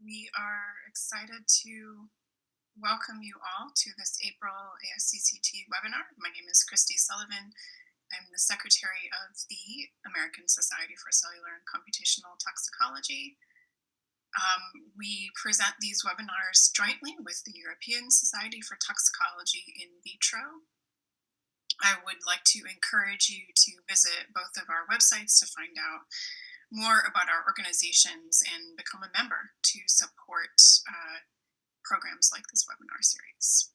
We are excited to welcome you all to this April ASCCT webinar. My name is Christy Sullivan. I'm the Secretary of the American Society for Cellular and Computational Toxicology. We present these webinars jointly with the European Society for Toxicology in Vitro. I would like to encourage you to visit both of our websites to find out more about our organizations and become a member to support programs like this webinar series.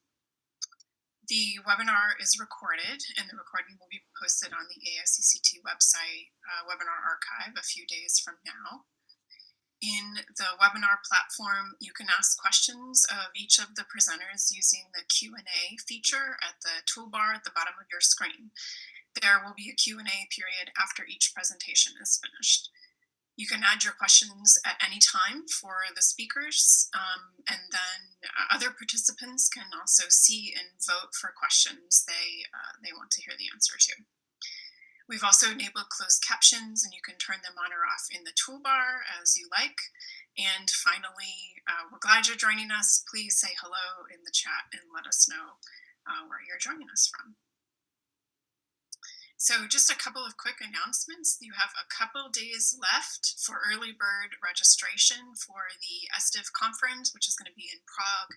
The webinar is recorded, and the recording will be posted on the ASCCT website webinar archive a few days from now. In the webinar platform, you can ask questions of each of the presenters using the Q&A feature at the toolbar at the bottom of your screen. There will be a Q&A period after each presentation is finished. You can add your questions at any time for the speakers, and then other participants can also see and vote for questions they want to hear the answer to. We've also enabled closed captions, and you can turn them on or off in the toolbar as you like. And finally, we're glad you're joining us. Please say hello in the chat and let us know where you're joining us from. So just a couple of quick announcements. You have a couple days left for early bird registration for the ESTIV conference, which is going to be in Prague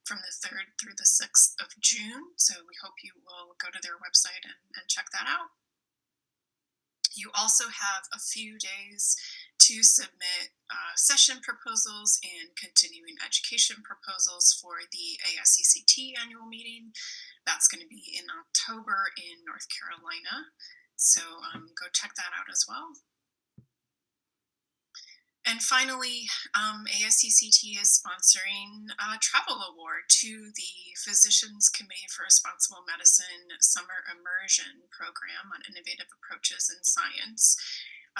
from the 3rd through the 6th of June. So we hope you will go to their website and check that out. You also have a few days to submit session proposals and continuing education proposals for the ASCCT annual meeting. That's going to be in October in North Carolina. So go check that out as well. And finally, ASCCT is sponsoring a travel award to the Physicians Committee for Responsible Medicine Summer Immersion Program on Innovative Approaches in Science.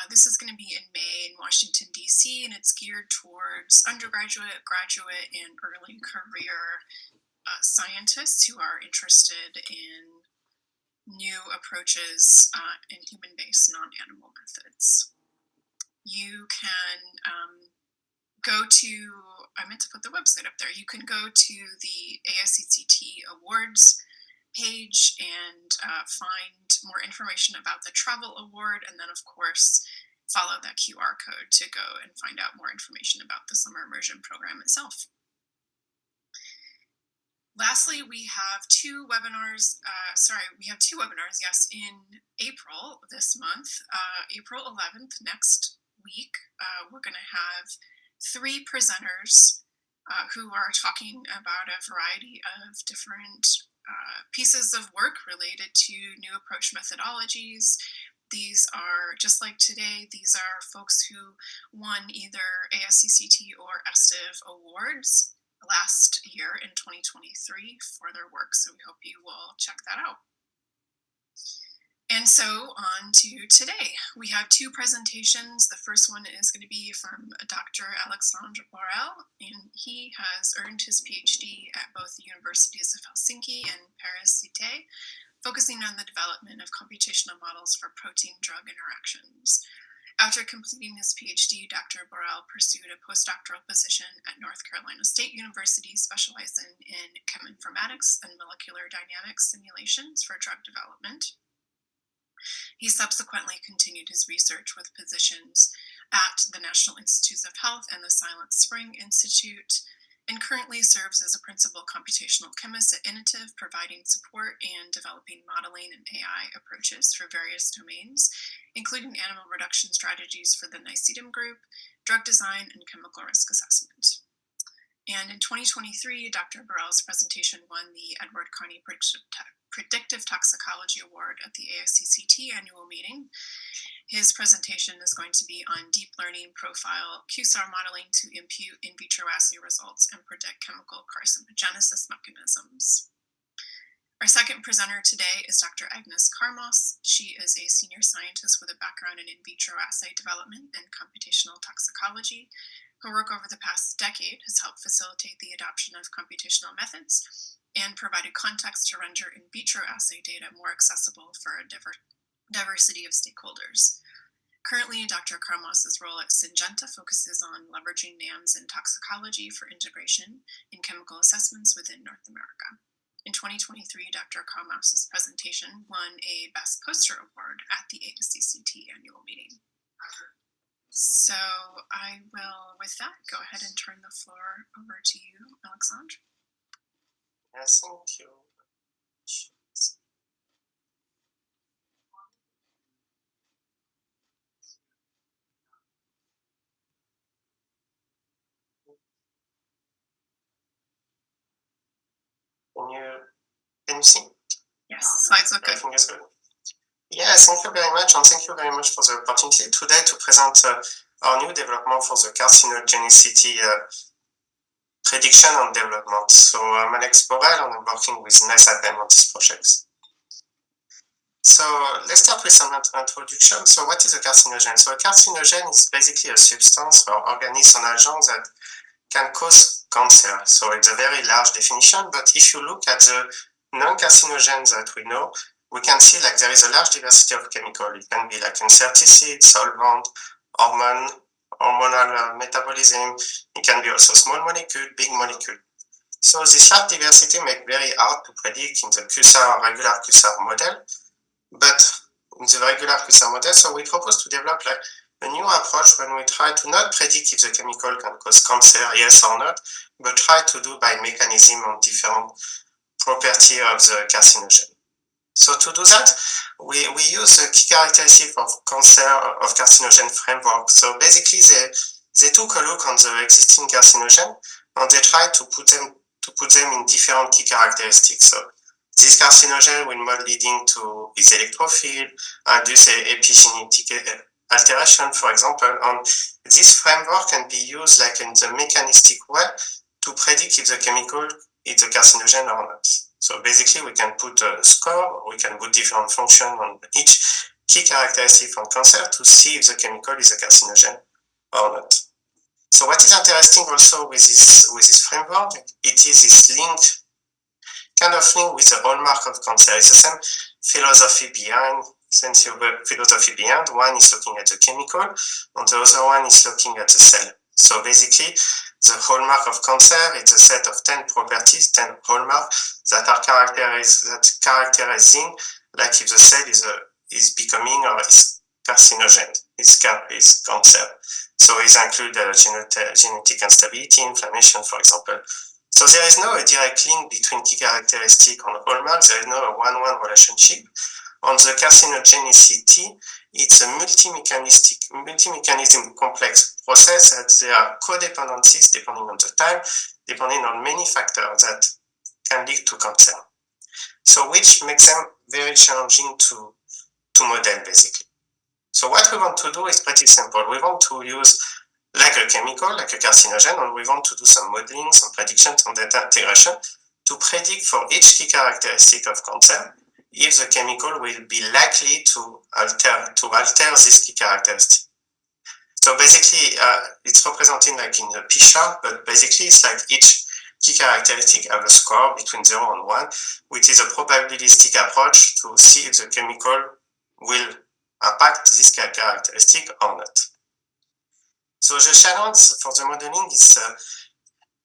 This is going to be in May in Washington, D.C., and it's geared towards undergraduate, graduate, and early career scientists who are interested in new approaches in human-based non-animal methods. You can go to, I meant to put the website up there, you can go to the ASCCT Awards page and find more information about the travel award, and then of course follow that QR code to go and find out more information about the summer immersion program itself. Lastly, we have two webinars, yes, in April this month. April 11th, next week, we're going to have 3 presenters who are talking about a variety of different pieces of work related to new approach methodologies. These are, just like today, these are folks who won either ASCCT or ESTIV awards last year in 2023 for their work, so we hope you will check that out. And so on to today. We have 2 presentations. The first one is going to be from Dr. Alexandre Borrel, and he has earned his PhD at both the Universities of Helsinki and Paris-Cité, focusing on the development of computational models for protein-drug interactions. After completing his PhD, Dr. Borrell pursued a postdoctoral position at North Carolina State University, specializing in cheminformatics and molecular dynamics simulations for drug development. He subsequently continued his research with positions at the National Institutes of Health and the Silent Spring Institute, and currently serves as a principal computational chemist at Inotiv, providing support and developing modeling and AI approaches for various domains, including animal reduction strategies for the Nicetium group, drug design, and chemical risk assessment. And in 2023, Dr. Borrell's presentation won the Edward Carney Predictive Toxicology Award at the ASCCT annual meeting. His presentation is going to be on deep learning profile QSAR modeling to impute in vitro assay results and predict chemical carcinogenesis mechanisms. Our second presenter today is Dr. Agnes Karmaus. She is a senior scientist with a background in vitro assay development and computational toxicology. Her work over the past decade has helped facilitate the adoption of computational methods and provided context to render in vitro assay data more accessible for a diversity of stakeholders. Currently, Dr. Karmaus' role at Syngenta focuses on leveraging NAMs in toxicology for integration in chemical assessments within North America. In 2023, Dr. Karmaus' presentation won a Best Poster Award at the ASCCT annual meeting. So I will, with that, go ahead and turn the floor over to you, Alexandre. Yes, thank you. Can you see? Yes, slides look good. Everything is good. Yes, thank you very much, and thank you very much for the opportunity today to present our new development for the carcinogenicity prediction and development. So I'm Alex Borrel, and I'm working with NICE on this project. So let's start with some introduction. So what is a carcinogen? So a carcinogen is basically a substance or organism agent that can cause cancer. So it's a very large definition, but if you look at the non-carcinogens that we know, we can see like there is a large diversity of chemicals. It can be like insecticide, solvent, hormonal metabolism. It can be also small molecule, big molecule. So this large diversity makes very hard to predict in the QSAR, regular QSAR model. But in the regular QSAR model, so we propose to develop like a new approach when we try to not predict if the chemical can cause cancer, yes or not, but try to do by mechanism and different property of the carcinogen. So to do that, we use a key characteristic of carcinogen framework. So basically, they took a look on the existing carcinogen and they tried to put them in different key characteristics. So this carcinogen will more leading to its electrophile, induce epigenetic alteration, for example. And this framework can be used like in the mechanistic way to predict if the chemical is a carcinogen or not. So basically, we can put a score, we can put different functions on each key characteristic from cancer to see if the chemical is a carcinogen or not. So what is interesting also with this framework, it is this link, kind of link with the hallmark of cancer. It's the same philosophy behind. One is looking at the chemical, and the other one is looking at the cell. So basically, the hallmark of cancer is a set of 10 properties, 10 hallmarks that are characterizing, like if the cell is becoming or is carcinogen, is cancer. So it includes genetic instability, inflammation, for example. So there is no direct link between key characteristic and hallmark. There is no one-one relationship. On the carcinogenicity, it's a multi-mechanism complex process that there are codependencies depending on the time, depending on many factors that can lead to cancer. So which makes them very challenging to model basically. So what we want to do is pretty simple. We want to use like a chemical, like a carcinogen, and we want to do some modeling, some prediction, some data integration to predict for each key characteristic of cancer if the chemical will be likely to alter this key characteristic. So basically, it's represented like in a P chart, but basically it's like each key characteristic have a score between 0 and 1, which is a probabilistic approach to see if the chemical will impact this characteristic or not. So the challenge for the modeling is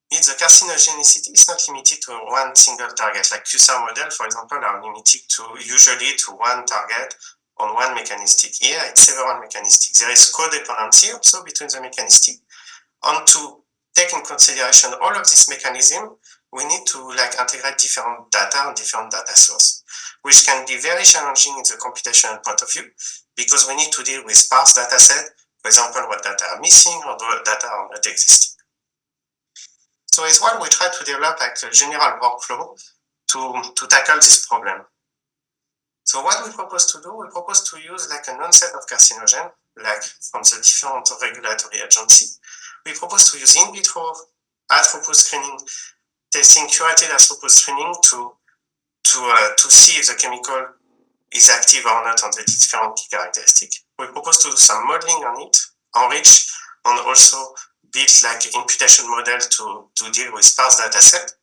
the carcinogenicity is not limited to one single target. Like QSAR model, for example, are limited usually to one target on one mechanistic. Here, it's several mechanistic. There is codependency also between the mechanistic. And to take in consideration all of this mechanism, we need to integrate different data and different data sources, which can be very challenging in the computational point of view, because we need to deal with sparse data set, for example, what data are missing or what data are not existing. So it's what we try to develop a general workflow to tackle this problem. So what we propose to do, we propose to use a non-set of carcinogen, from the different regulatory agencies. We propose to use in vitro high-throughput screening, testing curated high-throughput screening to see if the chemical is active or not on the different key characteristics. We propose to do some modeling on it, enrich, and also build imputation model to deal with sparse data set.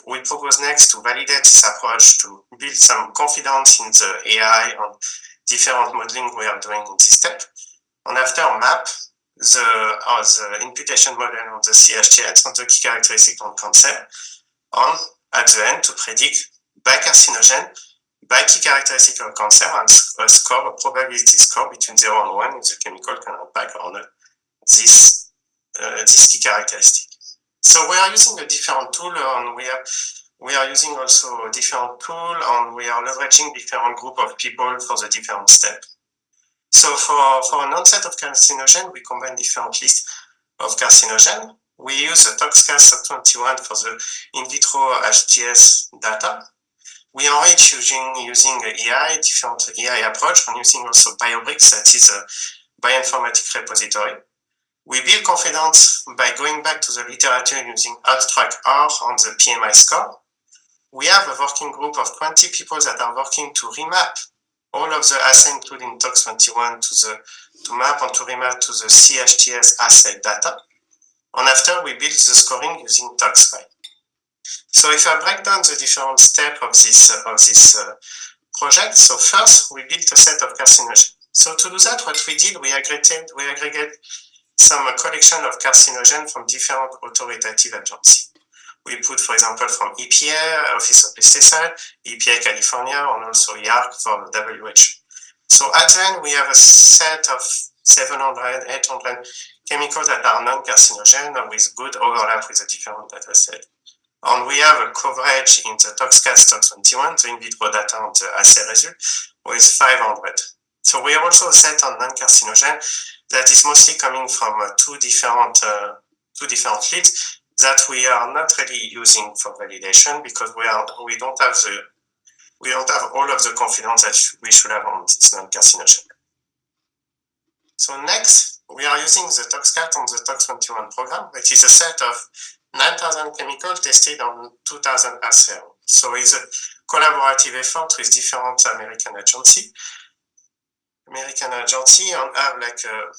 We propose next to validate this approach to build some confidence in the AI and different modeling we are doing in this step. And after map the imputation model on the CHTS on the key characteristic on cancer, and at the end to predict by carcinogen, by key characteristic of cancer, and a score, a probability score between 0 and 1 if the chemical can impact or not this key characteristic. So we are using a different tool, and we are using also a different tool, and we are leveraging different group of people for the different steps. So for an onset of carcinogen, we combine different lists of carcinogen. We use the Toxicast-21 for the in vitro HTS data. We enrich using AI, different AI approach, and using also BioBricks, that is a bioinformatics repository. We build confidence by going back to the literature using abstract R on the PMI score. We have a working group of 20 people that are working to remap all of the assay, including Tox21, to map and to remap to the CHTS assay data. And after, we build the scoring using ToxSpy. So if I break down the different steps of this project, so first, we built a set of carcinogens. So to do that, what we did, we aggregate some collection of carcinogens from different authoritative agencies. We put, for example, from EPA, Office of Pesticide, EPA California, and also YARC for WHO. So at the end, we have a set of 700, 800 chemicals that are non-carcinogen and with good overlap with the different data set. And we have a coverage in the Toxicast-21, the in vitro data on the assay result, with 500. So we have also a set on non-carcinogen that is mostly coming from two different leads that we are not really using for validation because we don't have all of the confidence that we should have on this non-carcinogen. So next, we are using the Toxcat on the Tox21 program, which is a set of 9,000 chemicals tested on 2,000 assays. So it's a collaborative effort with different American agencies and have like a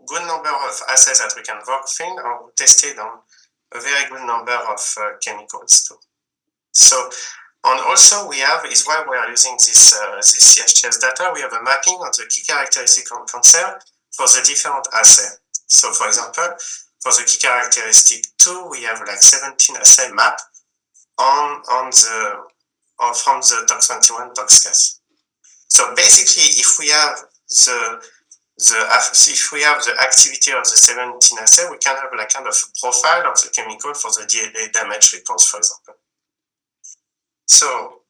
good number of assays that we can work in or tested on a very good number of chemicals too. So, and also we have, is why we are using this CHTS data, we have a mapping of the key characteristic of cancer for the different assays. So for example, for the key characteristic 2, we have like 17 assay map from the Tox21 Toxcast. So basically, if we have the activity of the 17 assay, we can have like kind of a profile of the chemical for the DNA damage response, for example. So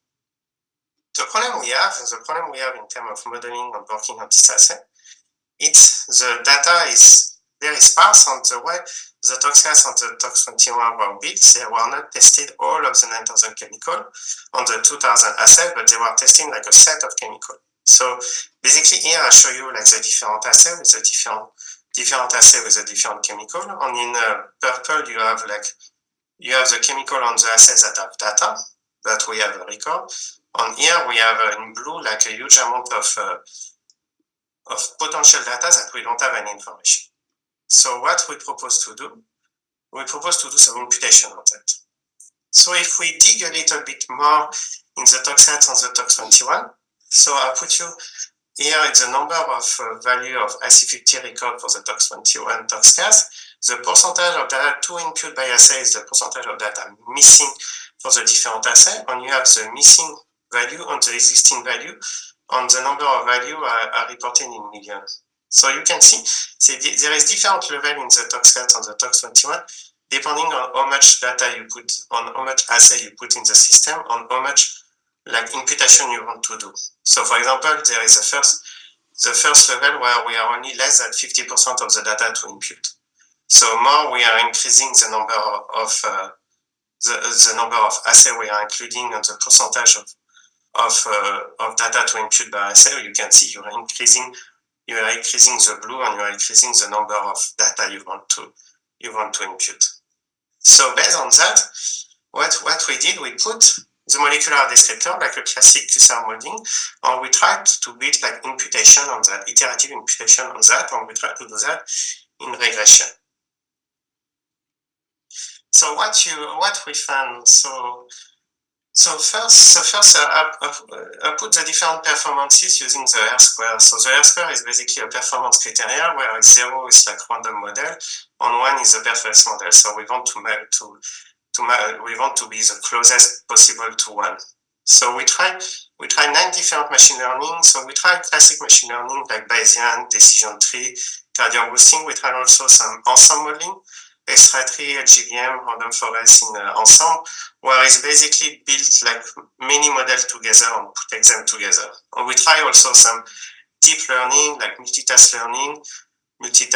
the problem we have in terms of modeling and working on this assay, it's the data is very sparse on the way the Toxcast and the Tox21 were built. They were not tested all of the 9,000 chemicals on the 2,000 assays, but they were testing like a set of chemicals. So basically here I show you like the different assays with the different assay with the different chemical. And in purple you have the chemical on the assays that have data that we have a record. And here we have in blue like a huge amount of potential data that we don't have any information. So what we propose to do? We propose to do some imputation on that. So if we dig a little bit more in the Toxcat and the Tox21, so I put you here is the number of value of ASCCT record for the Tox21 Toxcast. The percentage of data to impute by assay is the percentage of data missing for the different assay, and you have the missing value on the existing value, and the number of value are reported in millions. So you can see there is different level in the Toxcat and the Tox21 depending on how much data you put, on how much assay you put in the system, on how much like imputation you want to do. So for example, there is the first level where we are only less than 50% of the data to impute. So more we are increasing the number of the number of assay we are including and the percentage of data to impute by assay. You can see you are increasing the blue and you are increasing the number of data you want to impute. So based on that, what we did, we put the molecular descriptor like a classic QSAR modeling, and we tried to build like imputation on that, iterative imputation on that, and we tried to do that in regression. So what we found, so So first I put the different performances using the R square. So the R square is basically a performance criteria, where 0 is like random model, and 1 is a perfect model. So we want we want to be the closest possible to 1. So we try 9 different machine learning. So we try classic machine learning like Bayesian, decision tree, gradient boosting. We try also some ensemble modeling, extra tree, LGBM, random forest in ensemble, where it's basically built like many models together and put them together. And we try also some deep learning, like multitask learning, deep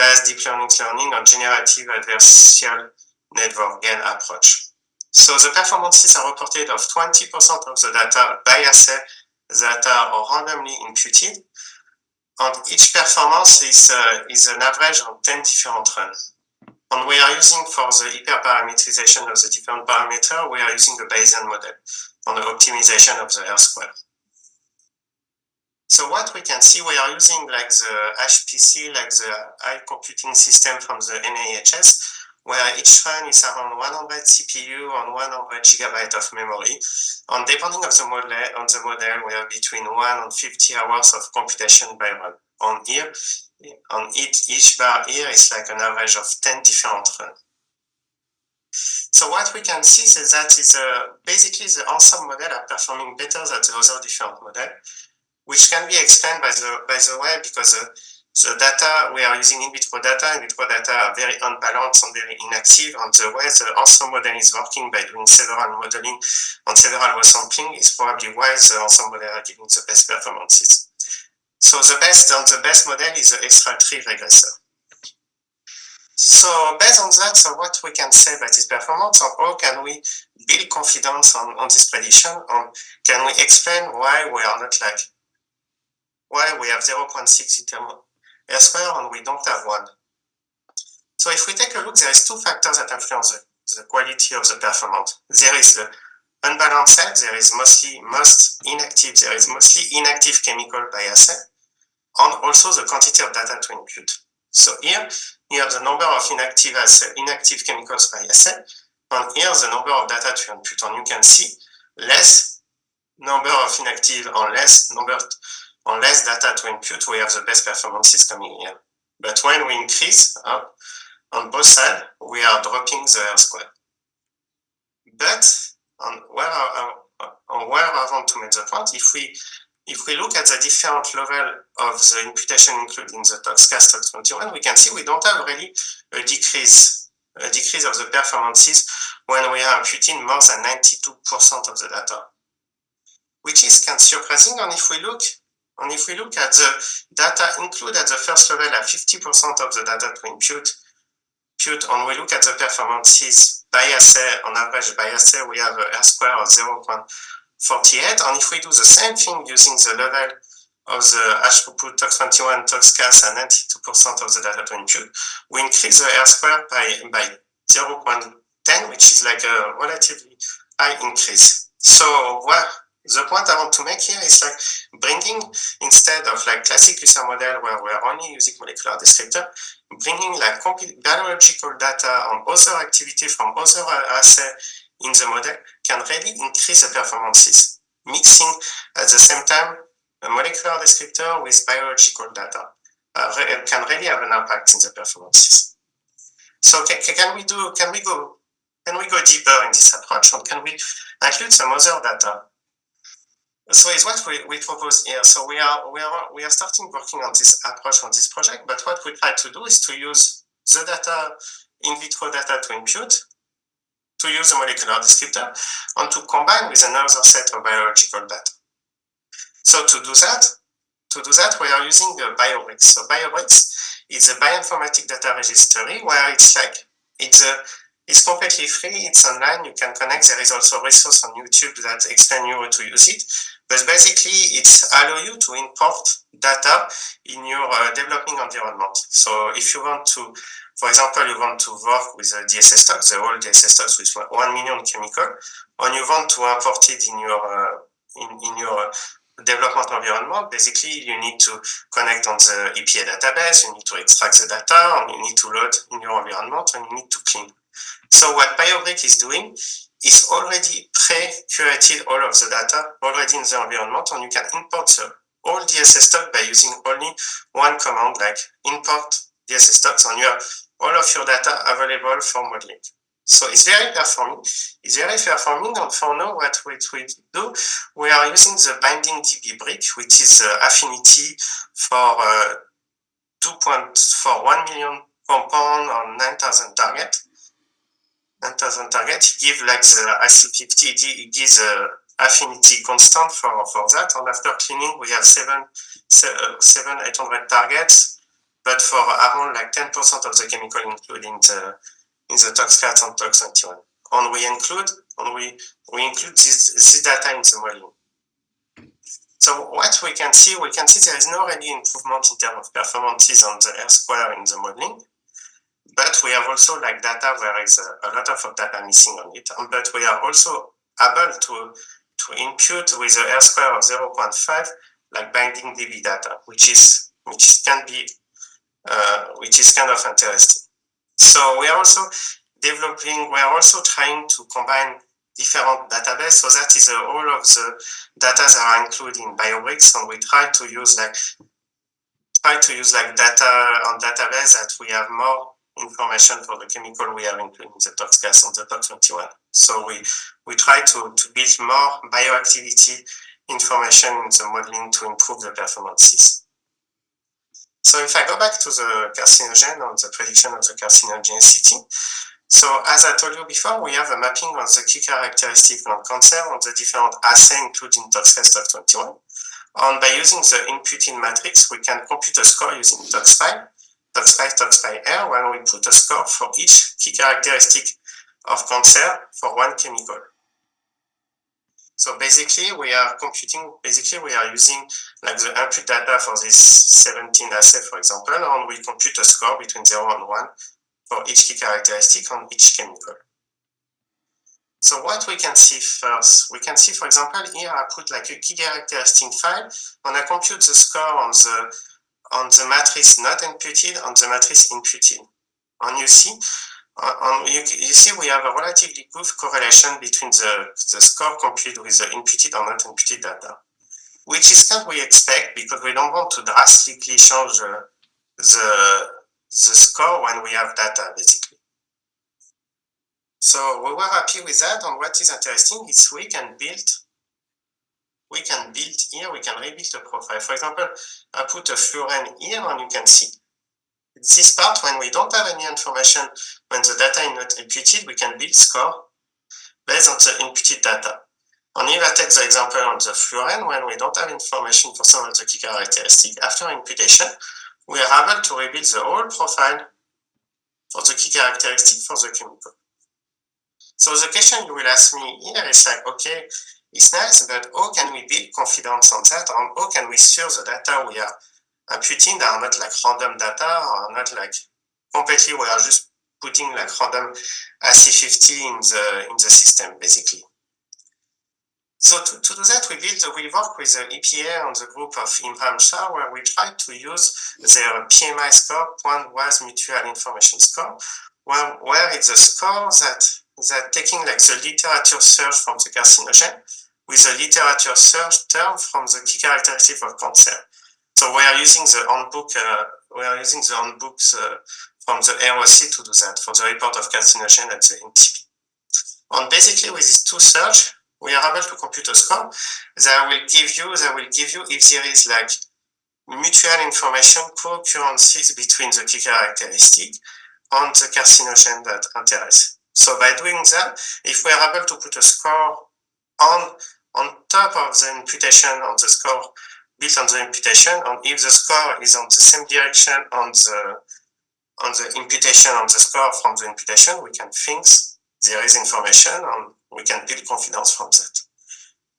learning, and generative adversarial network gain approach. So the performances are reported of 20% of the data by assay that are randomly imputed, and each performance is an average of 10 different runs. And we are using, for the hyperparameterization of the different parameters, we are using the Bayesian model on the optimization of the R square. So what we can see, we are using like the HPC, like the high computing system from the NIHS, where each run is around 100 CPU and 100 gigabyte of memory. And depending on the model, we have between 1 and 50 hours of computation by run. On each bar here is like an average of 10 different runs. So what we can see is that basically the ensemble model are performing better than the other different model, which can be explained by the way, because the data we are using in vitro data are very unbalanced and very inactive, and the way the ensemble model is working by doing several modeling and several resampling is probably why the ensemble model are giving the best performances. So the best model is the extra tree regressor. So based on that, so what we can say about this performance, and how can we build confidence on this prediction, and can we explain why we are not like, why we have 0.6 in terms of R square and we don't have 1. So if we take a look, there is 2 factors that influence the quality of the performance. There is the unbalanced cell, there is mostly inactive chemical by assay, and also the quantity of data to impute. So here you have the number of inactive chemicals by assay, and here the number of data to impute. And you can see less number of inactive and less data to impute, we have the best performances coming here. But when we increase up on both sides, we are dropping the R square. But where I want to make the point, if we look at the different level of the imputation included in the Toxicology, we can see we don't have really a decrease of the performances when we are imputing more than 92% of the data, which is kind of surprising. And if we look at the data included at the first level at 50% of the data to impute, and we look at the performances by assay, on average by assay, we have a R square of 0.48. And if we do the same thing using the level of the H-throughput Tox21 Toxcas at 92% of the data to impute, we increase the R square by 0.10, which is like a relatively high increase. So the point I want to make here is like bringing, instead of like classic QSAR model where we are only using molecular descriptor, bringing like biological data on other activity from other assay in the model can really increase the performances. Mixing at the same time a molecular descriptor with biological data can really have an impact in the performances. So can we go deeper in this approach, or can we include some other data? So it's what we propose here. So we are starting working on this approach on this project, but what we try to do is to use the data, in vitro data to impute, to use a molecular descriptor, and to combine with another set of biological data. So to do that, we are using the BioBricks. So BioBricks is a bioinformatic data registry where it's completely free, it's online, you can connect. There is also a resource on YouTube that explains you how to use it. But basically, it's allow you to import data in your developing environment. So if you want to, for example, you want to work with a DSS stocks, the whole DSS stocks with 1 million chemical, and you want to import it in your development environment, basically you need to connect on the EPA database, you need to extract the data, and you need to load in your environment, and you need to clean. So what BioBrick is doing is already pre-curated all of the data already in the environment, and you can import all DSS stock by using only one command like import DSS stocks, and you have all of your data available for modeling. So it's very performing. And for now, what we do, we are using the binding DB brick, which is the affinity for 1 million compound on 9,000 target. 9,000 target. It gives like the IC50, it gives a affinity constant for that. And after cleaning, we have 800 targets, but for around like 10% of the chemical included in the ToxCat and Tox21. And we include this data in the modeling. So what we can see there is no really improvement in terms of performances on the R-square in the modeling, but we have also like data where is a lot of data missing on it. But we are also able to impute with a R-square of 0.5 like binding DB data, which is kind of interesting. So we are also trying to combine different databases. So that is all of the data that are included in BioBricks, and we try to use data on database that we have more information for the chemical we have included in the ToxCat and the Tox21. So we try to build more bioactivity information in the modeling to improve the performances. So if I go back to the carcinogen and the prediction of the carcinogenicity, so as I told you before, we have a mapping of the key characteristics of cancer on the different assays, including ToxCat, Tox21. And by using the Impute matrix, we can compute a score using ToxPy, ToxPy-R, when we put a score for each key characteristic of cancer for one chemical. So basically, we are using like the input data for this 17 assay, for example, and we compute a score between 0 and 1 for each key characteristic on each chemical. So what we can see first, we can see, for example, here I put like a key characteristic file, and I compute the score on the matrix not imputed and the matrix imputed. And you see we have a relatively good correlation between the score computed with the imputed and not imputed data, which is what we expect because we don't want to drastically change the score when we have data, basically. So we were happy with that, and what is interesting is we can rebuild a profile. For example, I put a fluorine here, and you can see this part when we don't have any information, when the data is not imputed, we can build score based on the imputed data. And if I take the example on the fluorine, when we don't have information for some of the key characteristics, after imputation, we are able to rebuild the whole profile for the key characteristic for the chemical. So the question you will ask me here is like, okay, it's nice, but how can we build confidence on that? And how can we ensure the data we are imputing are not like random data, or not like completely we are just putting like random IC50 in the system, basically. So to do that, we work with the EPA and the group of Imran Shah, where we try to use their PMI score, point-wise mutual information score, where it's a score that taking like the literature search from the carcinogen with the literature search term from the key characteristic of cancer. So we are using the handbooks from the ROC to do that for the report of carcinogen at the NTP. And basically with these two search, we are able to compute a score that will give you if there is like mutual information co-occurrences between the key characteristic and the carcinogen that interest. So by doing that, if we are able to put a score on top of the imputation on the score built on the imputation, and if the score is on the same direction on the imputation on the score from the imputation, we can think there is information and we can build confidence from that.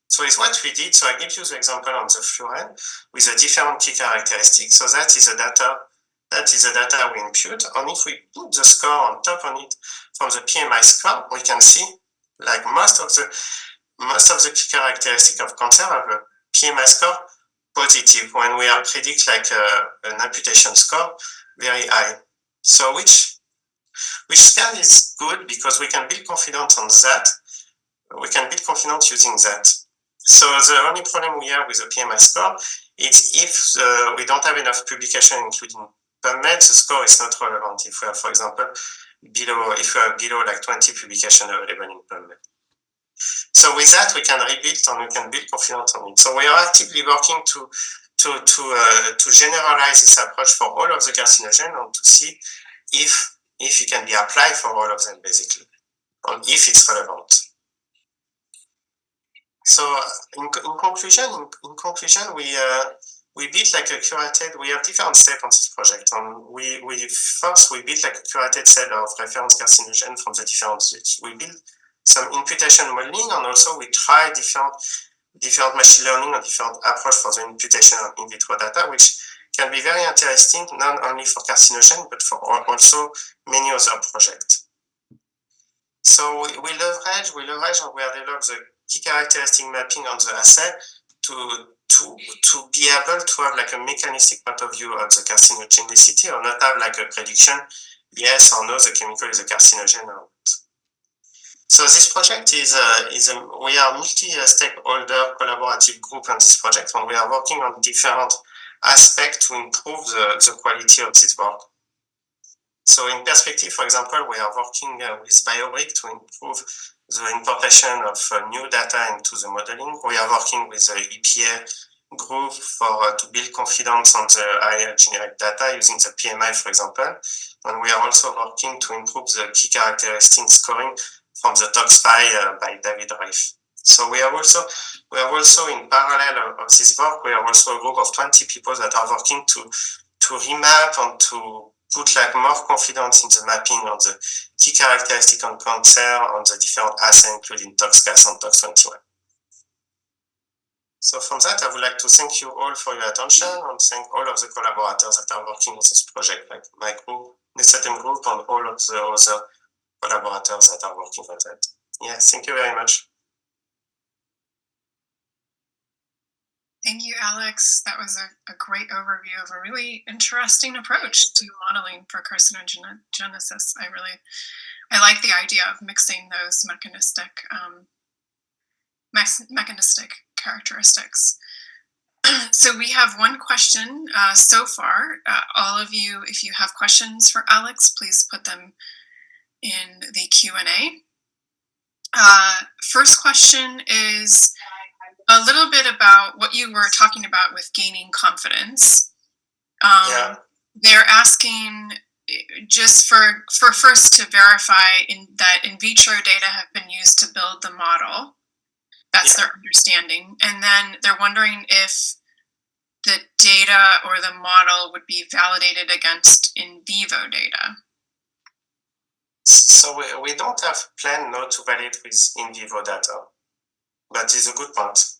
So it's what we did. So I give you the example on the fluorine with the different key characteristics. So that is the data we impute. And if we put the score on top of it from the PMI score, we can see like most of the key characteristics of cancer have a PMI score positive when we are predict like an imputation score very high. So which is good because we can build confidence on that we can build confidence using that. So the only problem we have with the PMI score is if we don't have enough publication, including PubMed, the score is not relevant. If we have, for example, below like 20 publications available in PubMed. So with that, we can rebuild and we can build confidence on it. So we are actively working to generalize this approach for all of the carcinogens and to see if it can be applied for all of them, basically, and if it's relevant. So in conclusion, we built like a curated. We have different steps on this project, and we built like a curated set of reference carcinogen from the different suites. We built some imputation modeling, and also we try different machine learning and different approach for the imputation of in vitro data, which can be very interesting not only for carcinogen but for also many other projects. So we leverage and we have developed the key characteristic mapping on the assay to be able to have like a mechanistic point of view of the carcinogenicity, or not have like a prediction, yes or no, the chemical is a carcinogen or not. So this project we are multi-stakeholder collaborative group on this project, and we are working on different aspects to improve the quality of this work. So in perspective, for example, we are working with BioBrick to improve the importation of new data into the modeling. We are working with the EPA group to build confidence on the higher generic data using the PMI, for example. And we are also working to improve the key characteristic scoring from the ToxSpy by David Reif. So we are also in parallel of this work, we are also a group of 20 people that are working to remap and to put like more confidence in the mapping of the key characteristic on cancer on the different assays, including ToxCas and Tox21. So from that, I would like to thank you all for your attention and thank all of the collaborators that are working on this project, like my group, the certain group, and all of the other collaborators that are working on that. Yeah, thank you very much. Thank you, Alex. That was a great overview of a really interesting approach to modeling for carcinogenesis. I like the idea of mixing those mechanistic characteristics. So we have one question so far. All of you, if you have questions for Alex, please put them in the Q&A. First question is a little bit about what you were talking about with gaining confidence. They're asking just for first to verify that in vitro data have been used to build the model. That's their understanding. And then they're wondering if the data or the model would be validated against in vivo data. So we don't have plan now to validate with in vivo data, but it's a good point.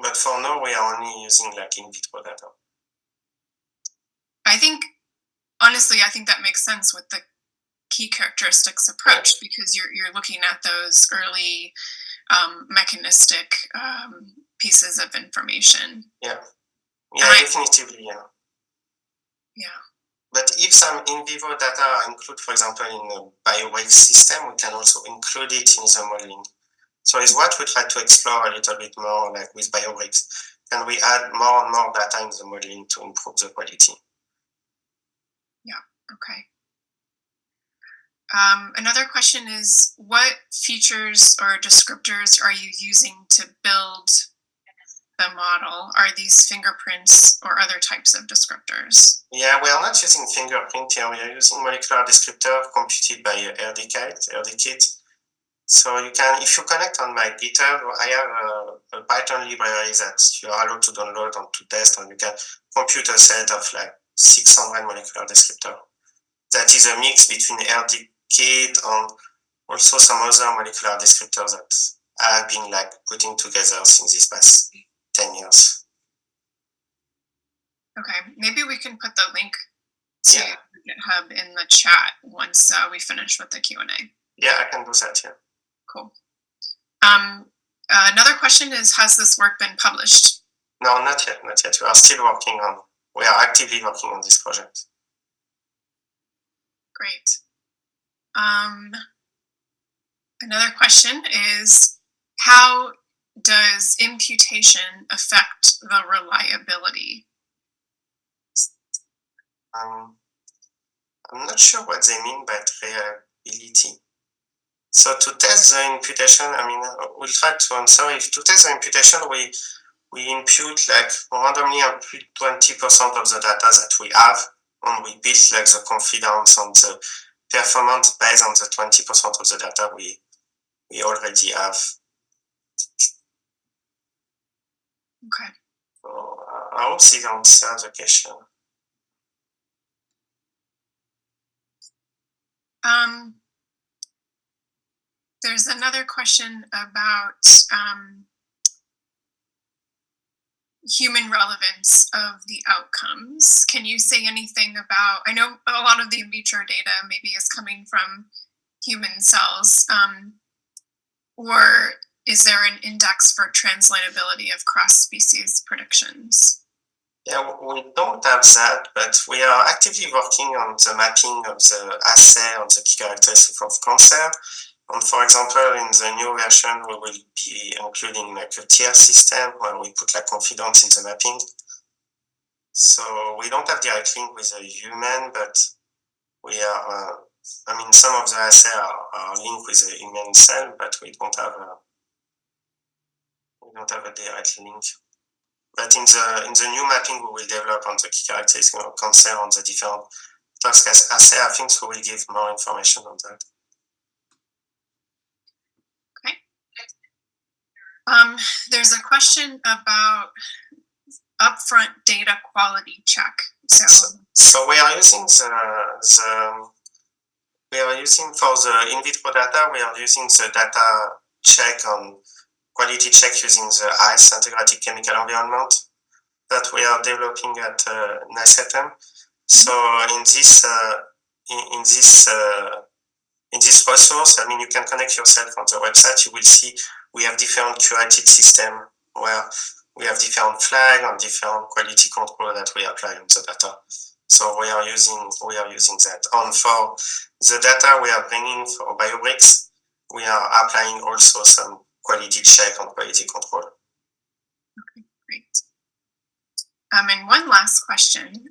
But for now, we are only using like in vitro data. Honestly, I think that makes sense with the key characteristics approach, because you're looking at those early mechanistic pieces of information. Yeah, definitively, yeah. But if some in vivo data are included, for example, in a BioBrick system, we can also include it in the modeling. So it's what we try to explore a little bit more, like with BioBricks. Can we add more and more data in the modeling to improve the quality? Yeah, okay. Another question is, what features or descriptors are you using to build the model? Are these fingerprints or other types of descriptors? Yeah, we are not using fingerprint here. We are using molecular descriptor computed by RDKit. So you can, if you connect on my GitHub, I have a Python library that you are allowed to download and to test, and you can compute a set of like 600 molecular descriptor. That is a mix between RDKit and also some other molecular descriptors that I've been like putting together since this past 10 years. Okay, maybe we can put the link to GitHub in the chat once we finish with the Q&A. Yeah, I can do that, yeah. Cool. Another question is, has this work been published? No, not yet. We are still we are actively working on this project. Great. Another question is, how does imputation affect the reliability? I'm not sure what they mean by reliability. So to test the imputation, we'll try to answer. If to test the imputation, we impute like randomly impute 20% of the data that we have, and we build like the confidence on the performance based on the 20% of the data we already have. Okay. So I hope this answers the question. There's another question about human relevance of the outcomes. Can you say anything about, I know a lot of the in vitro data maybe is coming from human cells, or is there an index for translatability of cross-species predictions? Yeah, we don't have that, but we are actively working on the mapping of the assay on the key characteristics of cancer. And for example, in the new version, we will be including like a tier system where we put like confidence in the mapping. So we don't have direct link with a human, but we are, some of the assays are linked with a human cell, but we don't have a direct link. But in the new mapping we will develop on the key characteristics of cancer on the different tox assay, I think we will give more information on that. Okay. There's a question about upfront data quality check. So we are using for the in vitro data, we are using the data check on quality check using the ICE integrated chemical environment that we are developing at ASCCT. So in this resource, you can connect yourself on the website. You will see we have different curated system where we have different flag and different quality control that we apply on the data. So we are using that. And for the data we are bringing for BioBricks, we are applying also some quality check and quality control. Okay, great. And one last question.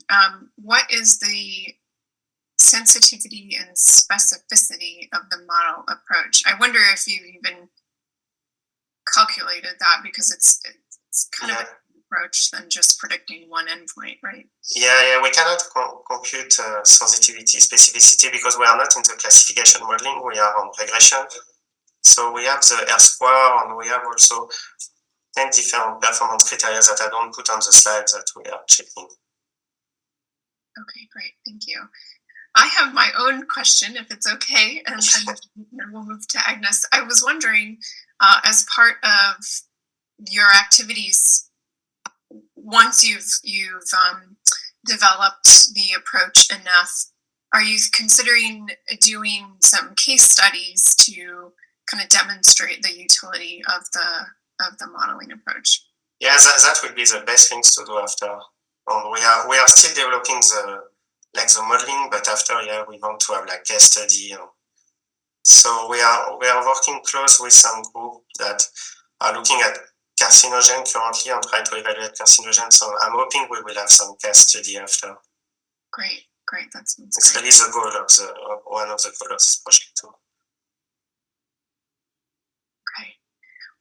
What is the sensitivity and specificity of the model approach? I wonder if you've even calculated that, because it's kind of a different approach than just predicting one endpoint, right? Yeah, we cannot compute sensitivity, specificity, because we are not in the classification modeling, we are on regression. So we have the R-square, and we have also 10 different performance criteria that I don't put on the slides that we are checking. Okay, great, thank you. I have my own question, if it's okay, and then we'll move to Agnes. I was wondering, as part of your activities, once you've developed the approach enough, are you considering doing some case studies to kind of demonstrate the utility of the modeling approach? Yeah, that would be the best things to do after. We are still developing the modeling, but after, we want to have like case study. So we are working close with some group that are looking at carcinogen currently and trying to evaluate carcinogen. So I'm hoping we will have some case study after. Great, that's it's really the goal of one of the goals of this project too. Okay.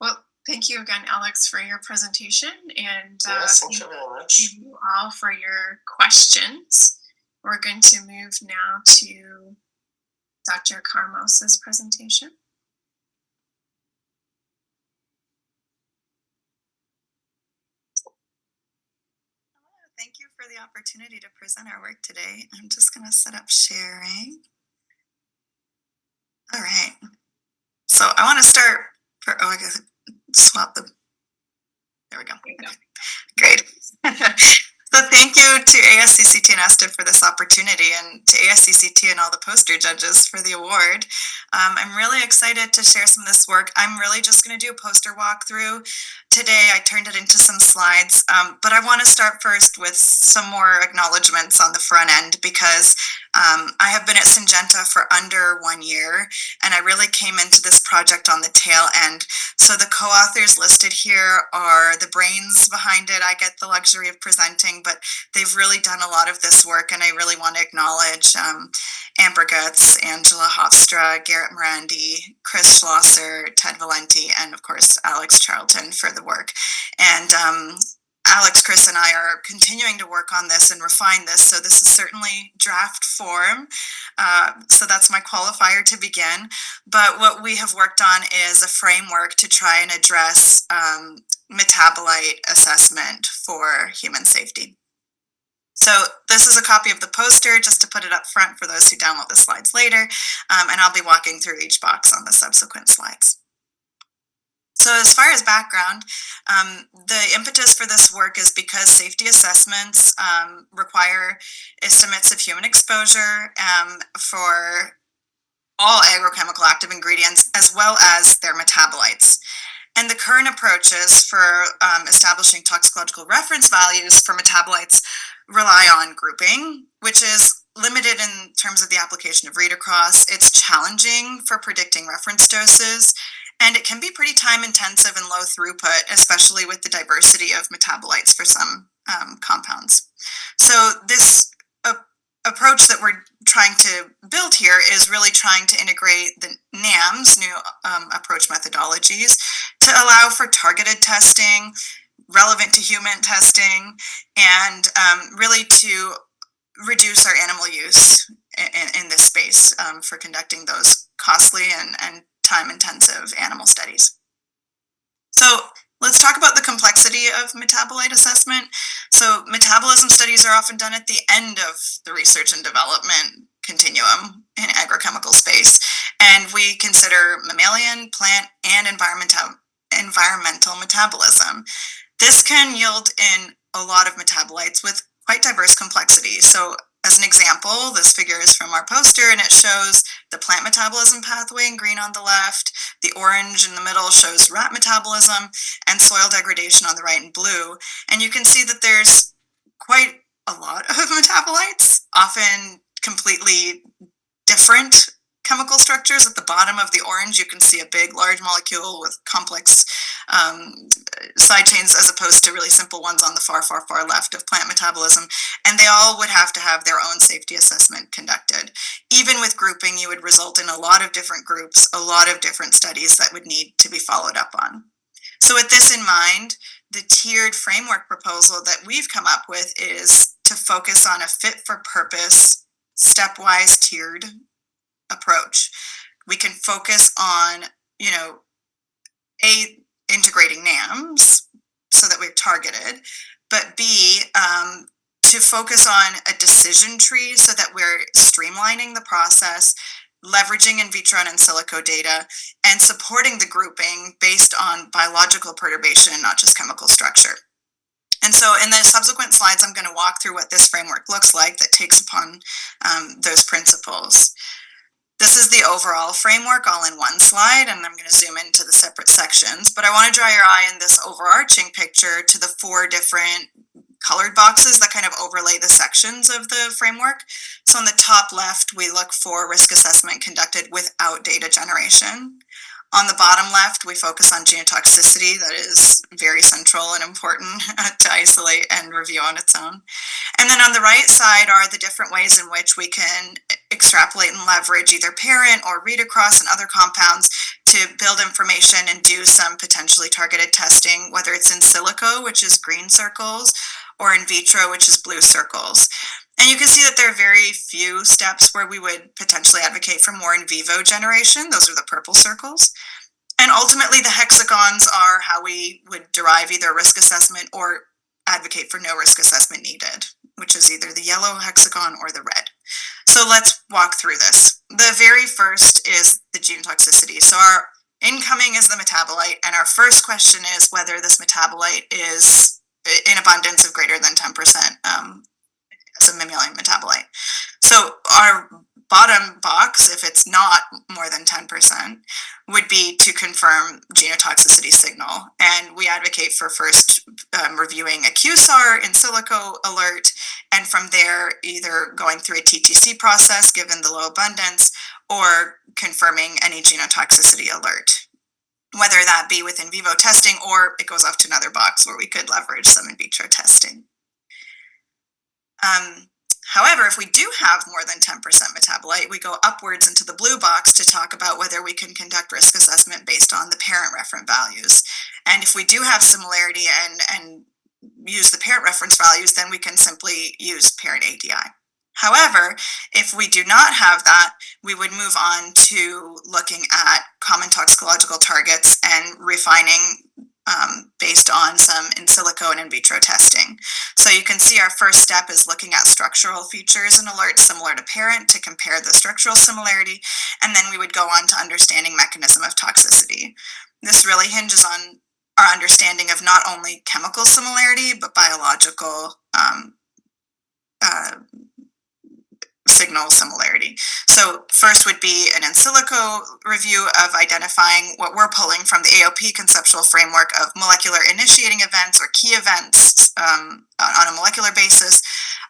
Well, thank you again, Alex, for your presentation, and thank you very much. Thank you all for your questions. We're going to move now to Dr. Karmaus's presentation. Thank you for the opportunity to present our work today. I'm just going to set up sharing. All right. So I want to start I guess swap the, there we go. Okay. Great. So thank you to ASCCT and ESTIV for this opportunity, and to ASCCT and all the poster judges for the award. I'm really excited to share some of this work. I'm really just going to do a poster walkthrough. today. I turned it into some slides, but I want to start first with some more acknowledgements on the front end because I have been at Syngenta for under 1 year, and I really came into this project on the tail end. So the co-authors listed here are the brains behind it. I get the luxury of presenting, but they've really done a lot of this work, and I really want to acknowledge Amber Gutz, Angela Hofstra, Garrett Morandi, Chris Schlosser, Ted Valenti, and of course Alex Charlton for the work. And Alex, Chris, and I are continuing to work on this and refine this. So this is certainly draft form. So that's my qualifier to begin. But what we have worked on is a framework to try and address metabolite assessment for human safety. So this is a copy of the poster, just to put it up front for those who download the slides later, and I'll be walking through each box on the subsequent slides. So as far as background, the impetus for this work is because safety assessments require estimates of human exposure for all agrochemical active ingredients as well as their metabolites. And the current approaches for establishing toxicological reference values for metabolites rely on grouping, which is limited in terms of the application of read across. It's challenging for predicting reference doses, and it can be pretty time intensive and low throughput, especially with the diversity of metabolites for some compounds. So this approach that we're trying to build here is really trying to integrate the NAMs, new approach methodologies, to allow for targeted testing, relevant to human testing, and really to reduce our animal use in this space for conducting those costly and time-intensive animal studies. So let's talk about the complexity of metabolite assessment. So metabolism studies are often done at the end of the research and development continuum in agrochemical space, and we consider mammalian, plant, and environmental metabolism. This can yield in a lot of metabolites with quite diverse complexity. So as an example, this figure is from our poster, and it shows the plant metabolism pathway in green on the left. The orange in the middle shows rat metabolism, and soil degradation on the right in blue. And you can see that there's quite a lot of metabolites, often completely different chemical structures. At the bottom of the orange, you can see a big, large molecule with complex side chains as opposed to really simple ones on the far, far, far left of plant metabolism. And they all would have to have their own safety assessment conducted. Even with grouping, you would result in a lot of different groups, a lot of different studies that would need to be followed up on. So with this in mind, the tiered framework proposal that we've come up with is to focus on a fit-for-purpose, stepwise tiered approach. We can focus on, A, integrating NAMs so that we're targeted, but B, to focus on a decision tree so that we're streamlining the process, leveraging in vitro and in silico data, and supporting the grouping based on biological perturbation, not just chemical structure. And so in the subsequent slides, I'm going to walk through what this framework looks like that takes upon those principles. This is the overall framework all in one slide, and I'm going to zoom into the separate sections, but I want to draw your eye in this overarching picture to the 4 different colored boxes that kind of overlay the sections of the framework. So on the top left, we look for risk assessment conducted without data generation. On the bottom left, we focus on genotoxicity. That is very central and important to isolate and review on its own. And then on the right side are the different ways in which we can extrapolate and leverage either parent or read across and other compounds to build information and do some potentially targeted testing, whether it's in silico, which is green circles, or in vitro, which is blue circles. And you can see that there are very few steps where we would potentially advocate for more in vivo generation. Those are the purple circles. And ultimately, the hexagons are how we would derive either a risk assessment or advocate for no risk assessment needed, which is either the yellow hexagon or the red. So let's walk through this. The very first is the genotoxicity. So our incoming is the metabolite, and our first question is whether this metabolite is in abundance of greater than 10% as a mammalian metabolite. So our bottom box, if it's not more than 10%, would be to confirm genotoxicity signal. And we advocate for first reviewing a QSAR in silico alert, and from there either going through a TTC process given the low abundance or confirming any genotoxicity alert, whether that be with in vivo testing or it goes off to another box where we could leverage some in vitro testing. However, if we do have more than 10% metabolite, we go upwards into the blue box to talk about whether we can conduct risk assessment based on the parent reference values. And if we do have similarity and use the parent reference values, then we can simply use parent ADI. However, if we do not have that, we would move on to looking at common toxicological targets and refining based on some in silico and in vitro testing. So you can see our first step is looking at structural features and alerts similar to parent to compare the structural similarity, and then we would go on to understanding mechanism of toxicity. This really hinges on our understanding of not only chemical similarity, but biological signal similarity. So first would be an in silico review of identifying what we're pulling from the AOP conceptual framework of molecular initiating events or key events on a molecular basis,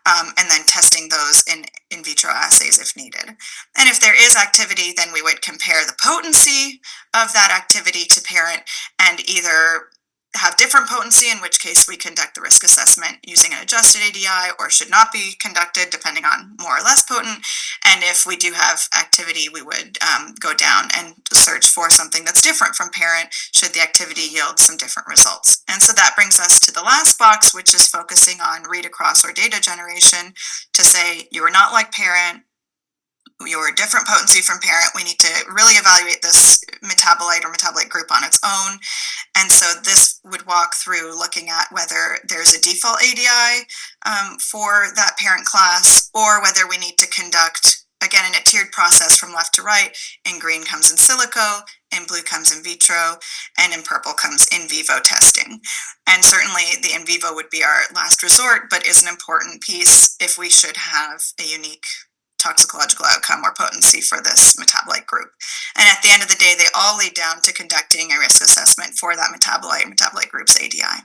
and then testing those in vitro assays if needed. And if there is activity, then we would compare the potency of that activity to parent and either have different potency, in which case we conduct the risk assessment using an adjusted ADI, or should not be conducted depending on more or less potent. And if we do have activity, we would go down and search for something that's different from parent should the activity yield some different results. And so that brings us to the last box, which is focusing on read across or data generation to say you are not like parent, your different potency from parent. We need to really evaluate this metabolite or metabolite group on its own. And so this would walk through looking at whether there's a default ADI for that parent class, or whether we need to conduct, again, in a tiered process from left to right. In green comes in silico, in blue comes in vitro, and in purple comes in vivo testing. And certainly the in vivo would be our last resort, but is an important piece if we should have a unique toxicological outcome or potency for this metabolite group. And at the end of the day, they all lead down to conducting a risk assessment for that metabolite group's ADI.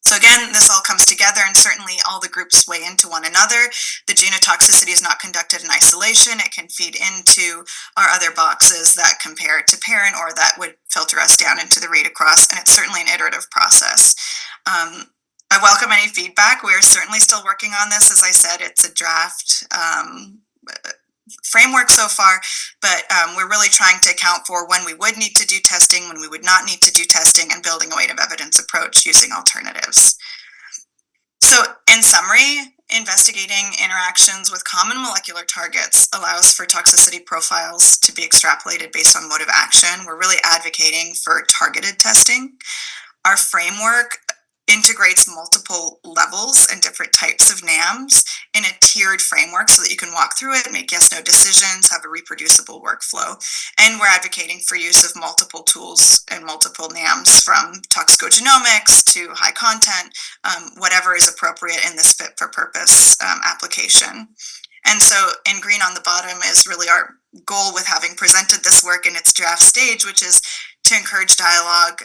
So again, this all comes together, and certainly all the groups weigh into one another. The genotoxicity is not conducted in isolation. It can feed into our other boxes that compare to parent, or that would filter us down into the read across, and it's certainly an iterative process. I welcome any feedback. We are certainly still working on this. As I said, it's a draft framework so far, but we're really trying to account for when we would need to do testing, when we would not need to do testing, and building a weight of evidence approach using alternatives. So in summary, investigating interactions with common molecular targets allows for toxicity profiles to be extrapolated based on mode of action. We're really advocating for targeted testing. Our framework integrates multiple levels and different types of NAMs in a tiered framework so that you can walk through it, make yes/no decisions, have a reproducible workflow. And we're advocating for use of multiple tools and multiple NAMs, from toxicogenomics to high content, whatever is appropriate in this fit for purpose application. And so in green on the bottom is really our goal with having presented this work in its draft stage, which is to encourage dialogue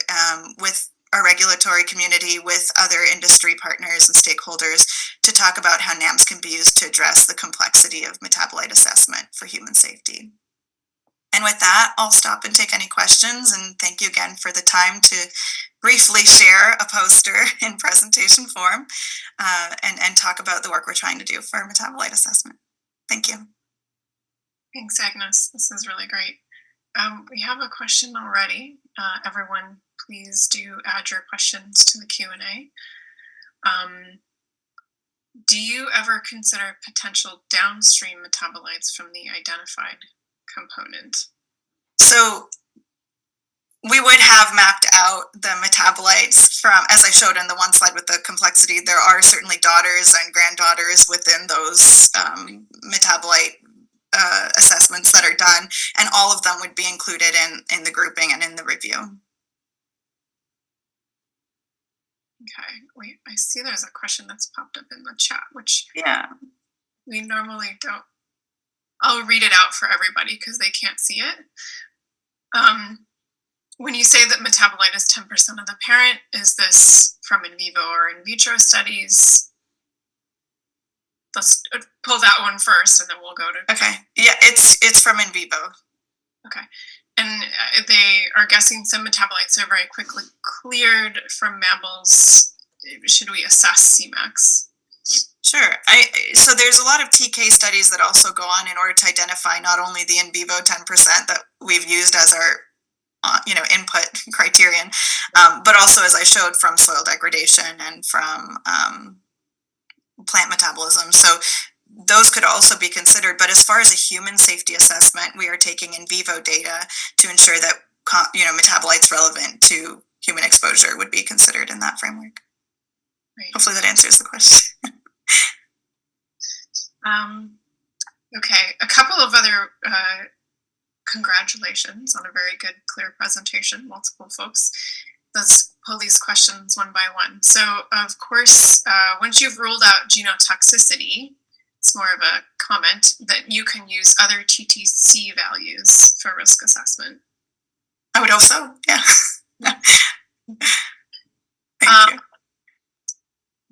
with our regulatory community, with other industry partners and stakeholders, to talk about how NAMs can be used to address the complexity of metabolite assessment for human safety. And with that, I'll stop and take any questions, and thank you again for the time to briefly share a poster in presentation form and talk about the work we're trying to do for metabolite assessment. Thank you. Thanks, Agnes. This is really great. We have a question already. Everyone, please do add your questions to the Q&A. Do you ever consider potential downstream metabolites from the identified component? So we would have mapped out the metabolites from, as I showed in the one slide with the complexity, there are certainly daughters and granddaughters within those metabolite assessments that are done, and all of them would be included in the grouping and in the review. Okay, wait, I see there's a question that's popped up in the chat, which yeah, we normally don't I'll read it out for everybody because they can't see it. When you say that metabolite is 10% of the parent, is this from in vivo or in vitro studies? Let's pull that one first, and then we'll go to. Okay. Yeah, it's from in vivo. Okay. And they are guessing some metabolites are very quickly cleared from mammals. Should we assess Cmax? Sure. So there's a lot of TK studies that also go on in order to identify not only the in vivo 10% that we've used as our input criterion, but also, as I showed, from soil degradation and from plant metabolism. So those could also be considered. But as far as a human safety assessment, we are taking in vivo data to ensure that metabolites relevant to human exposure would be considered in that framework. Right. Hopefully that answers the question. Okay, a couple of other congratulations on a very good, clear presentation, multiple folks. Let's pull these questions one by one. So, of course, once you've ruled out genotoxicity, it's more of a comment that you can use other TTC values for risk assessment. I would hope so, yeah. Thank you.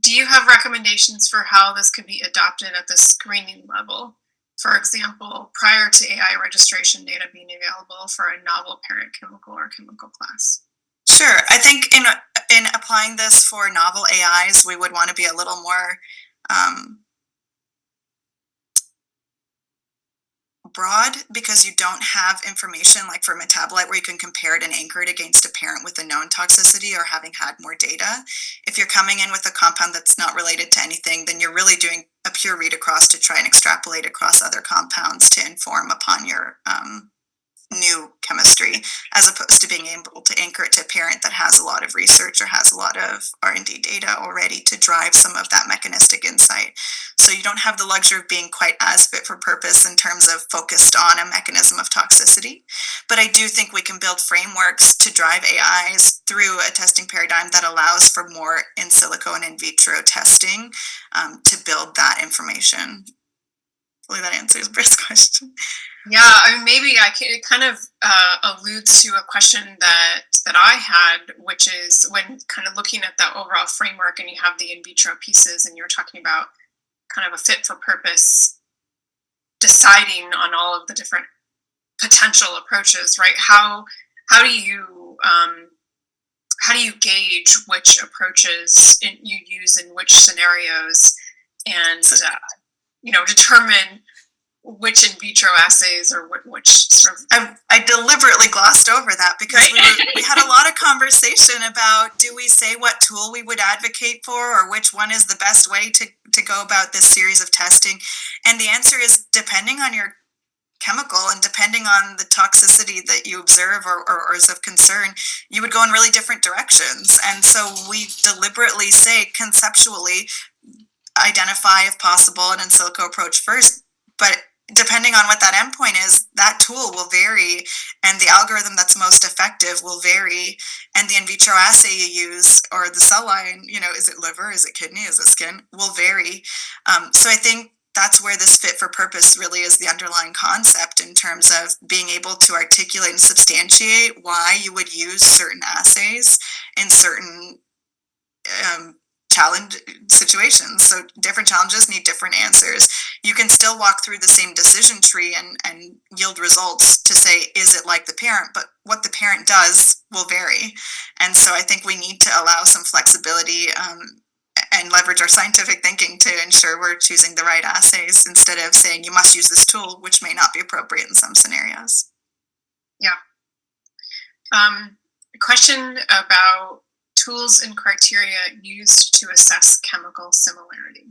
Do you have recommendations for how this could be adopted at the screening level? For example, prior to AI registration data being available for a novel parent chemical or chemical class? Sure. I think in applying this for novel AIs, we would want to be a little more broad, because you don't have information like for metabolite where you can compare it and anchor it against a parent with a known toxicity or having had more data. If you're coming in with a compound that's not related to anything, then you're really doing a pure read across to try and extrapolate across other compounds to inform upon your new chemistry, as opposed to being able to anchor it to a parent that has a lot of research or has a lot of R&D data already to drive some of that mechanistic insight. So you don't have the luxury of being quite as fit for purpose in terms of focused on a mechanism of toxicity. But I do think we can build frameworks to drive AIs through a testing paradigm that allows for more in silico and in vitro testing to build that information. Hopefully that answers Britt's question. Yeah, I mean, maybe it kind of alludes to a question that I had, which is when kind of looking at that overall framework and you have the in vitro pieces and you're talking about kind of a fit for purpose, deciding on all of the different potential approaches, right? How do you gauge which approaches you use in which scenarios, and determine which in vitro assays or which sort of... I deliberately glossed over that because we had a lot of conversation about, do we say what tool we would advocate for or which one is the best way to go about this series of testing? And the answer is, depending on your chemical and depending on the toxicity that you observe or is of concern, you would go in really different directions. And so we deliberately say, conceptually, identify, if possible, an in silico approach first, but depending on what that endpoint is, that tool will vary, and the algorithm that's most effective will vary, and the in vitro assay you use, or the cell line, is it liver, is it kidney, is it skin, will vary. So I think that's where this fit for purpose really is the underlying concept, in terms of being able to articulate and substantiate why you would use certain assays in certain challenge situations. So different challenges need different answers. You can still walk through the same decision tree and yield results to say, is it like the parent? But what the parent does will vary. And so I think we need to allow some flexibility and leverage our scientific thinking to ensure we're choosing the right assays, instead of saying you must use this tool, which may not be appropriate in some scenarios. Yeah. A question about tools and criteria used to assess chemical similarity.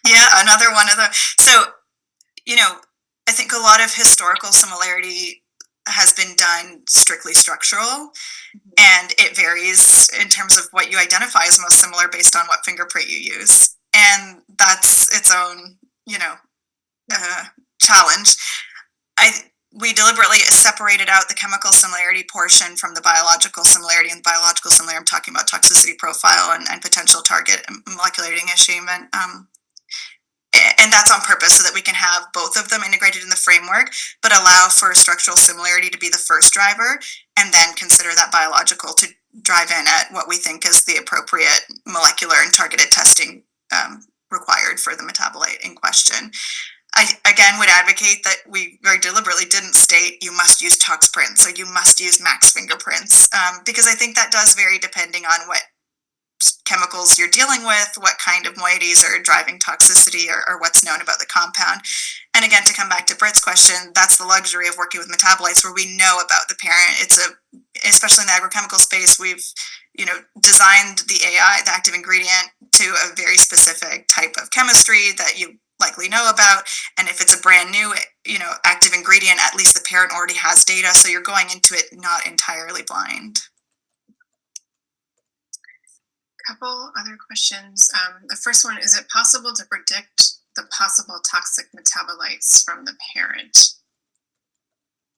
Yeah, another one of the, so, I think a lot of historical similarity has been done strictly structural, and it varies in terms of what you identify as most similar based on what fingerprint you use. And that's its own, challenge. We deliberately separated out the chemical similarity portion from the biological similarity. And biological similarity, I'm talking about toxicity profile and potential target molecular enrichment. And that's on purpose so that we can have both of them integrated in the framework, but allow for structural similarity to be the first driver, and then consider that biological to drive in at what we think is the appropriate molecular and targeted testing required for the metabolite in question. I, again, would advocate that we very deliberately didn't state you must use tox prints or you must use max fingerprints, because I think that does vary depending on what chemicals you're dealing with, what kind of moieties are driving toxicity, or what's known about the compound. And again, to come back to Britt's question, that's the luxury of working with metabolites where we know about the parent. Especially in the agrochemical space, we've designed the AI, the active ingredient, to a very specific type of chemistry that you likely know about. And if it's a brand new active ingredient, at least the parent already has data, so you're going into it not entirely blind. Couple other questions. The first one, is it possible to predict the possible toxic metabolites from the parent?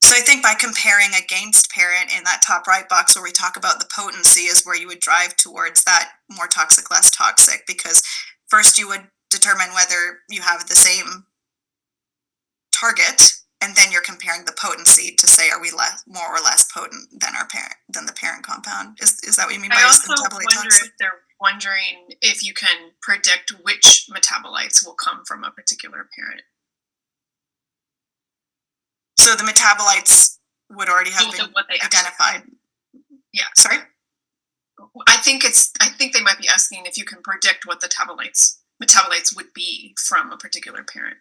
So I think by comparing against parent in that top right box where we talk about the potency is where you would drive towards that more toxic, less toxic, because first you would determine whether you have the same target, and then you're comparing the potency to say, are we more or less potent than the parent compound? Is that what you mean by also metabolite wonder toxic? if they're wondering if you can predict which metabolites will come from a particular parent. So the metabolites would already have been identified. Yeah. Sorry? I think they might be asking if you can predict what the metabolites would be from a particular parent.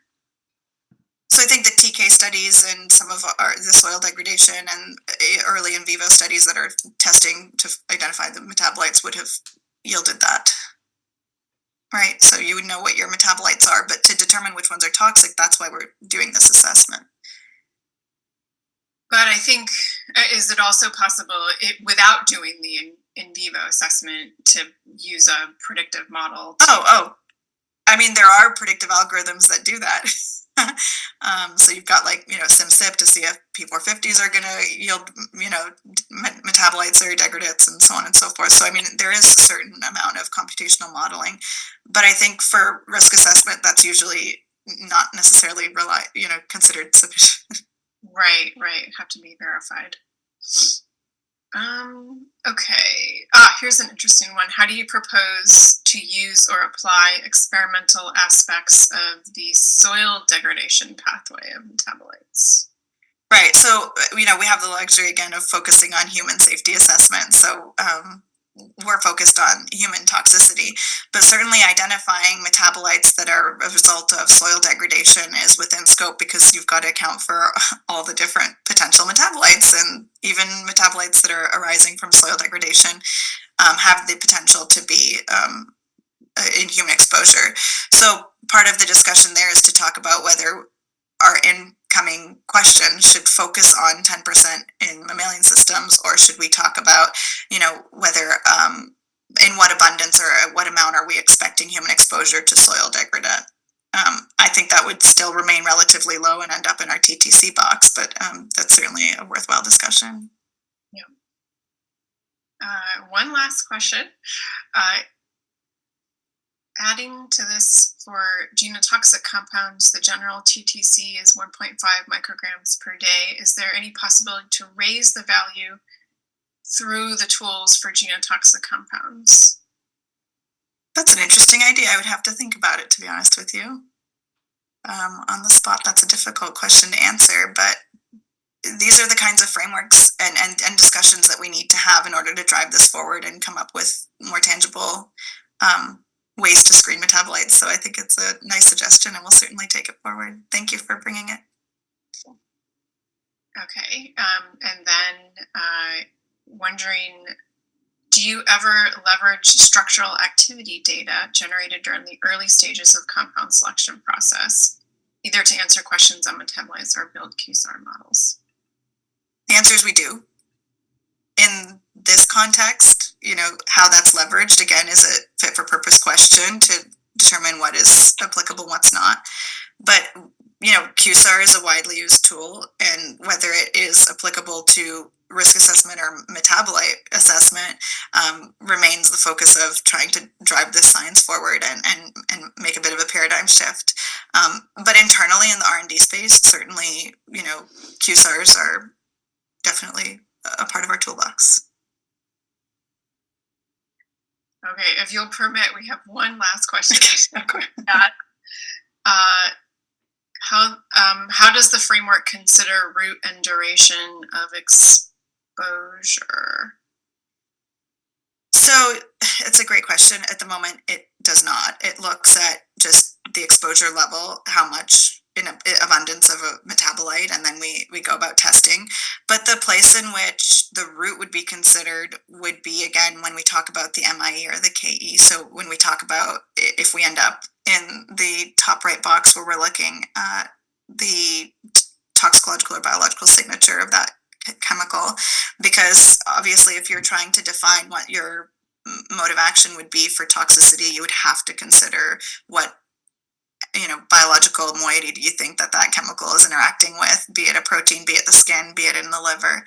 So I think the TK studies and some of the soil degradation and early in vivo studies that are testing to identify the metabolites would have yielded that. Right? So you would know what your metabolites are, but to determine which ones are toxic, that's why we're doing this assessment. But I think, is it also possible, without doing the in vivo assessment, to use a predictive model? I mean, there are predictive algorithms that do that. So you've got SimSip to see if P450s are going to yield, metabolites or degradates and so on and so forth. So, I mean, there is a certain amount of computational modeling, but I think for risk assessment, that's usually not necessarily considered sufficient. Right. Have to be verified. Okay. Here's an interesting one. How do you propose to use or apply experimental aspects of the soil degradation pathway of metabolites? Right. So, we have the luxury again of focusing on human safety assessment. So, we're focused on human toxicity, but certainly identifying metabolites that are a result of soil degradation is within scope, because you've got to account for all the different potential metabolites, and even metabolites that are arising from soil degradation have the potential to be in human exposure. So part of the discussion there is to talk about whether our incoming question should focus on 10% in mammalian systems, or should we talk about, whether in what abundance or at what amount are we expecting human exposure to soil degradant. I think that would still remain relatively low and end up in our TTC box, but that's certainly a worthwhile discussion. Yeah. One last question. Adding to this, for genotoxic compounds, the general TTC is 1.5 micrograms per day. Is there any possibility to raise the value through the tools for genotoxic compounds? That's an interesting idea. I would have to think about it, to be honest with you. On the spot, that's a difficult question to answer, but these are the kinds of frameworks and discussions that we need to have in order to drive this forward and come up with more tangible ways to screen metabolites. So I think it's a nice suggestion, and we'll certainly take it forward. Thank you for bringing it. Okay, and then wondering, do you ever leverage structural activity data generated during the early stages of compound selection process, either to answer questions on metabolites or build QSAR models? The answer is we do. In this context, how that's leveraged, again, is a fit for purpose question to determine what is applicable, what's not. But, QSAR is a widely used tool, and whether it is applicable to risk assessment or metabolite assessment remains the focus of trying to drive this science forward and make a bit of a paradigm shift. But internally in the R&D space, certainly, QSARs are definitely a part of our toolbox. Okay, if you'll permit, we have one last question. Of course. How does the framework consider route and duration of exposure? So it's a great question. At the moment, it does not. It looks at just the exposure level, how much in abundance of a metabolite, and then we go about testing. But the place in which the route would be considered would be, again, when we talk about the MIE or the KE. So when we talk about if we end up in the top right box where we're looking at the toxicological or biological signature of that chemical, because obviously if you're trying to define what your mode of action would be for toxicity, you would have to consider what biological moiety do you think that chemical is interacting with, be it a protein, be it the skin, be it in the liver.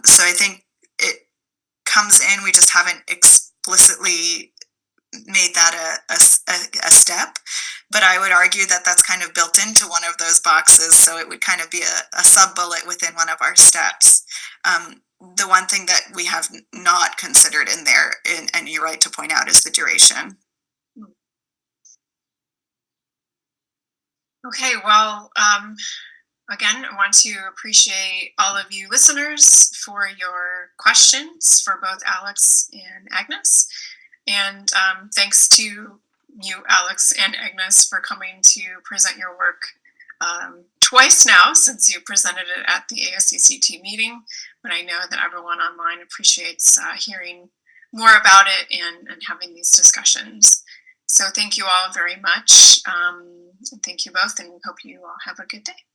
So I think it comes in, we just haven't explicitly made that a step, but I would argue that that's kind of built into one of those boxes, so it would kind of be a sub-bullet within one of our steps. The one thing that we have not considered in there, and you're right to point out, is the duration. Okay, well, again, I want to appreciate all of you listeners for your questions for both Alex and Agnes. And thanks to you, Alex and Agnes, for coming to present your work twice now, since you presented it at the ASCCT meeting. But I know that everyone online appreciates hearing more about it and having these discussions. So thank you all very much. Thank you both, and hope you all have a good day.